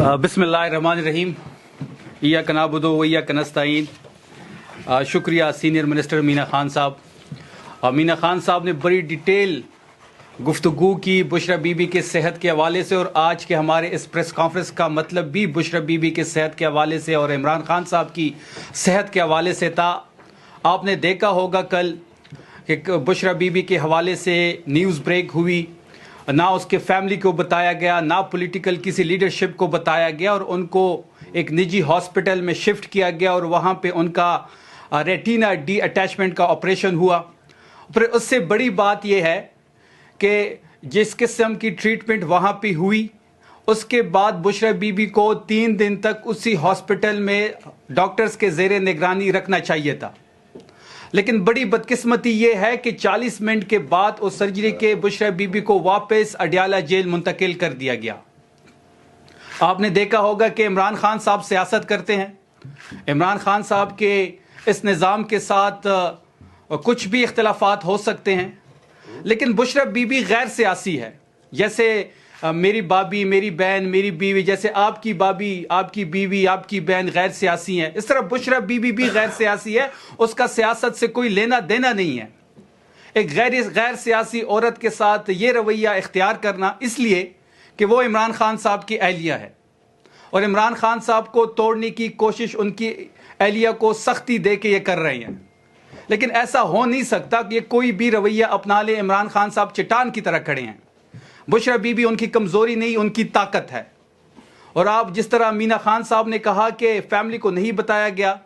बिस्मिल्लाहिर्रहमानिर्रहीम इय्याक नअबुदु व इय्याक नस्तईन। शुक्रिया सीनियर मिनिस्टर मीना खान साहब। मीना खान साहब ने बड़ी डिटेल गुफ्तगू की बुशरा बीबी के सेहत के हवाले से, और आज के हमारे इस प्रेस कॉन्फ्रेंस का मतलब भी बुशरा बीबी के सेहत के हवाले से और इमरान खान साहब की सेहत के हवाले से था। आपने देखा होगा कल कि बुशरा बीबी के हवाले से न्यूज़ ब्रेक हुई, ना उसके फैमिली को बताया गया, ना पॉलिटिकल किसी लीडरशिप को बताया गया, और उनको एक निजी हॉस्पिटल में शिफ्ट किया गया और वहाँ पे उनका रेटिना डी अटैचमेंट का ऑपरेशन हुआ। पर उससे बड़ी बात यह है कि जिस किस्म की ट्रीटमेंट वहाँ पे हुई, उसके बाद बुशरा बीबी को 3 दिन तक उसी हॉस्पिटल में डॉक्टर्स के ज़ेरे निगरानी रखना चाहिए था। लेकिन बड़ी बदकिस्मती ये है कि 40 मिनट के बाद उस सर्जरी के बुशरा बीबी को वापस अडियाला जेल मुंतकिल कर दिया गया। आपने देखा होगा कि इमरान खान साहब सियासत करते हैं। इमरान खान साहब के इस निज़ाम के साथ कुछ भी इख्तिलाफात हो सकते हैं, लेकिन बुशरा बीबी गैर सियासी है। जैसे मेरी भाभी, मेरी बहन, मेरी बीवी, जैसे आपकी भाभी, आपकी बीवी, आपकी बहन गैर सियासी हैं, इस तरह बुशरा बीबी भी गैर सियासी है। उसका सियासत से कोई लेना देना नहीं है। एक गैर सियासी औरत के साथ ये रवैया इख्तियार करना इसलिए कि वो इमरान खान साहब की अहलिया है, और इमरान खान साहब को तोड़ने की कोशिश उनकी अहलिया को सख्ती दे के ये कर रहे हैं। लेकिन ऐसा हो नहीं सकता कि ये कोई भी रवैया अपना ले। इमरान खान साहब चट्टान की तरह खड़े हैं। बुशरा बीबी उनकी कमज़ोरी नहीं, उनकी ताकत है। और आप जिस तरह मीना खान साहब ने कहा कि फैमिली को नहीं बताया गया,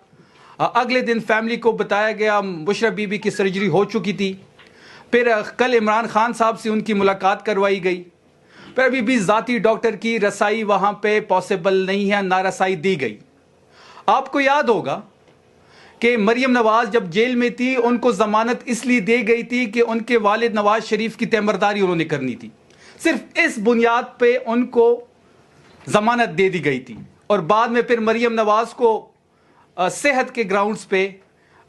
अगले दिन फैमिली को बताया गया। बुशरा बीबी की सर्जरी हो चुकी थी। फिर कल इमरान खान साहब से उनकी मुलाकात करवाई गई, पर अभी भी ज़ाती डॉक्टर की रसाई वहाँ पे पॉसिबल नहीं है, ना रसाई दी गई। आपको याद होगा कि मरियम नवाज जब जेल में थी, उनको ज़मानत इसलिए दी गई थी कि उनके वालिद नवाज शरीफ की तैमरदारी उन्होंने करनी थी। सिर्फ इस बुनियाद पे उनको जमानत दे दी गई थी, और बाद में फिर मरियम नवाज को सेहत के ग्राउंड्स पे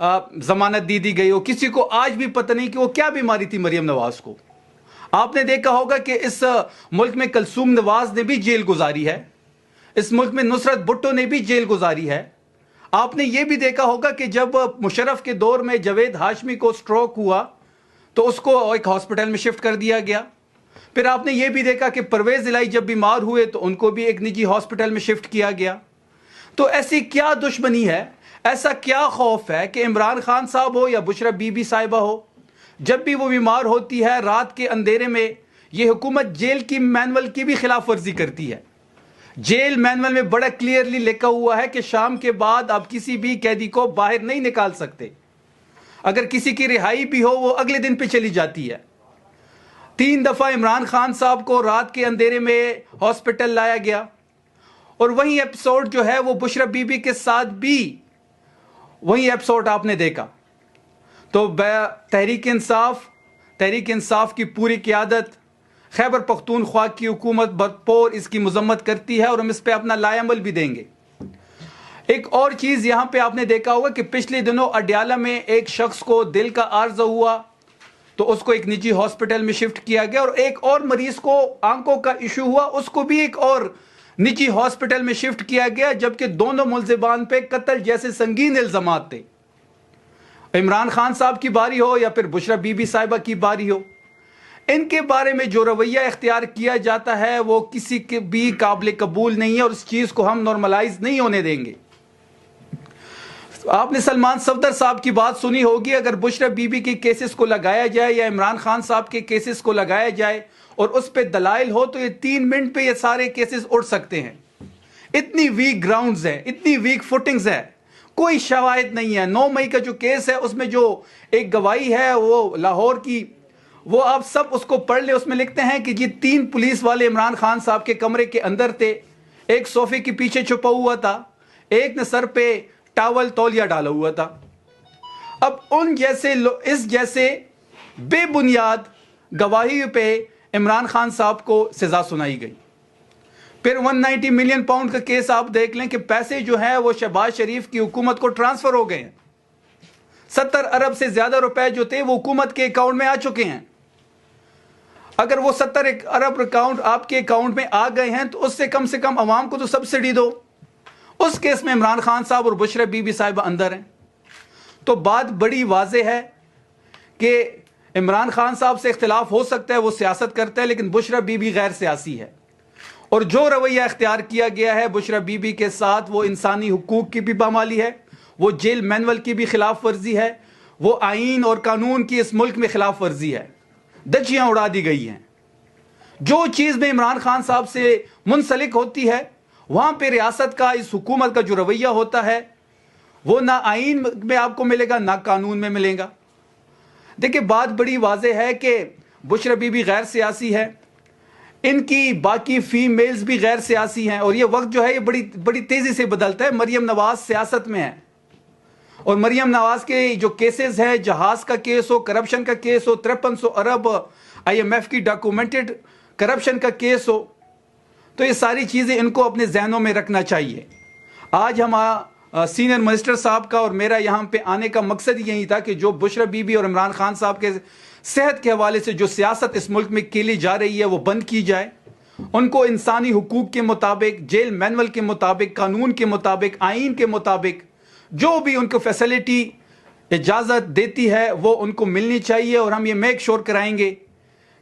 जमानत दी गई। और किसी को आज भी पता नहीं कि वो क्या बीमारी थी मरियम नवाज को। आपने देखा होगा कि इस मुल्क में कलसूम नवाज ने भी जेल गुजारी है। इस मुल्क में नुसरत भुट्टो ने भी जेल गुजारी है। आपने ये भी देखा होगा कि जब मुशर्रफ के दौर में जावेद हाशमी को स्ट्रोक हुआ तो उसको एक हॉस्पिटल में शिफ्ट कर दिया गया। फिर आपने ये भी देखा कि परवेज इलाही जब बीमार हुए तो उनको भी एक निजी हॉस्पिटल में शिफ्ट किया गया। तो ऐसी क्या दुश्मनी है, ऐसा क्या खौफ है कि इमरान खान साहब हो या बुशरा बीबी साहिबा हो, जब भी वो बीमार होती है रात के अंधेरे में ये हुकूमत जेल की मैनुअल की भी खिलाफ वर्जी करती है। जेल मैनुअल में बड़ा क्लियरली लिखा हुआ है कि शाम के बाद आप किसी भी कैदी को बाहर नहीं निकाल सकते। अगर किसी की रिहाई भी हो वो अगले दिन पे चली जाती है। 3 दफा इमरान खान साहब को रात के अंधेरे में हॉस्पिटल लाया गया, और वही एपिसोड जो है वो बुशरा बीबी के साथ भी वही एपिसोड आपने देखा। तो तहरीक इंसाफ की पूरी क़यादत खैबर पख्तूनख्वा की हुकूमत भरपूर इसकी मजम्मत करती है, और हम इस पर अपना लाएमल भी देंगे। एक और चीज़ यहाँ पे आपने देखा होगा कि पिछले दिनों अडियाला में एक शख्स को दिल का आर्जा हुआ तो उसको एक निजी हॉस्पिटल में शिफ्ट किया गया, और एक और मरीज को आंखों का इशू हुआ, उसको भी एक और निजी हॉस्पिटल में शिफ्ट किया गया, जबकि दोनों मुल्ज़िमान पे कत्ल जैसे संगीन इल्ज़ामात थे। इमरान खान साहब की बारी हो या फिर बुशरा बीबी साहिबा की बारी हो, इनके बारे में जो रवैया इख्तियार किया जाता है वो किसी के भी काबिल कबूल नहीं है, और इस चीज़ को हम नॉर्मलाइज नहीं होने देंगे। आपने सलमान सफदर साहब की बात सुनी होगी। अगर बुशरा बीबी के केसेस को लगाया जाए या इमरान खान साहब के केसेस को लगाया जाए और उस पर दलाइल हो तो ये 3 मिनट पे ये सारे केसेस उड़ सकते हैं। इतनी वीक ग्राउंड्स हैं, इतनी वीक फुटिंग्स है, कोई शवाहिद नहीं है। 9 मई का जो केस है उसमें जो एक गवाही है वो लाहौर की, वो आप सब उसको पढ़ ले। उसमें लिखते हैं कि ये 3 पुलिस वाले इमरान खान साहब के कमरे के अंदर थे, एक सोफे के पीछे छुपा हुआ था, एक ने सर पे टावल तौलिया डाला हुआ था। अब इस जैसे बेबुनियाद गवाही पे इमरान खान साहब को सजा सुनाई गई। फिर 190 मिलियन पाउंड का केस आप देख लें कि पैसे जो है वो शहबाज शरीफ की हुकूमत को ट्रांसफर हो गए हैं। 70 अरब से ज्यादा रुपए जो थे वो हुकूमत के अकाउंट में आ चुके हैं। اگر وہ 70 ارب اکاؤنٹ آپ کے اکاؤنٹ میں آ گئے ہیں تو اس سے کم عوام کو تو سبسڈی دو. اس کیس میں عمران خان صاحب اور بشرا بی بی صاحبہ اندر ہیں. تو بات بڑی واضح ہے کہ عمران خان صاحب سے اختلاف ہو سکتا ہے, وہ سیاست کرتا ہے, لیکن بشرا بی بی غیر سیاسی ہے. اور جو رویہ اختیار کیا گیا ہے بشرا بی بی کے ساتھ, وہ انسانی حقوق کی بھی پامالی ہے, وہ جیل مینول کی بھی خلاف ورزی ہے, وہ آئین اور قانون کی اس ملک میں خلاف ورزی ہے. دھجیاں اڑا دی گئی ہیں. جو چیز میں عمران خان صاحب سے منسلک ہوتی ہے وہاں پہ ریاست کا, اس حکومت کا جو رویہ ہوتا ہے وہ نہ آئین میں آپ کو ملے گا نہ قانون میں ملے گا. دیکھیں بات بڑی واضح ہے کہ بشرا بی بی غیر سیاسی ہے, ان کی باقی فیمیلز بھی غیر سیاسی ہیں, اور یہ وقت جو ہے یہ بڑی تیزی سے بدلتا ہے. مریم نواز سیاست میں ہے, اور مریم نواز کے جو کیسز ہیں, جہاز کا کیس ہو, کرپشن کا کیس ہو, 5300 ارب IMF کی ڈاکومنٹڈ کرپشن کا کیس ہو, تو یہ ساری چیزیں ان کو اپنے ذہنوں میں رکھنا چاہیے. آج ہم سینئر منسٹر صاحب کا اور میرا یہاں پہ آنے کا مقصد یہی تھا کہ جو بشرا بی بی اور عمران خان صاحب کے صحت کے حوالے سے جو سیاست اس ملک میں کھیلی جا رہی ہے وہ بند کی جائے. ان کو انسانی حقوق کے مطابق, جیل مینول کے مطابق, قانون کے مطابق, آئین کے مطابق جو بھی ان کو فیسلٹی اجازت دیتی ہے وہ ان کو ملنی چاہیے. اور ہم یہ میک شور کرائیں گے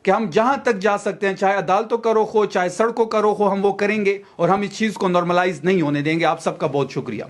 کہ ہم جہاں تک جا سکتے ہیں, چاہے عدالتوں کا رخ ہو, چاہے سڑکوں کا رخ ہو, ہم وہ کریں گے, اور ہم اس چیز کو نارملائز نہیں ہونے دیں گے. آپ سب کا بہت شکریہ.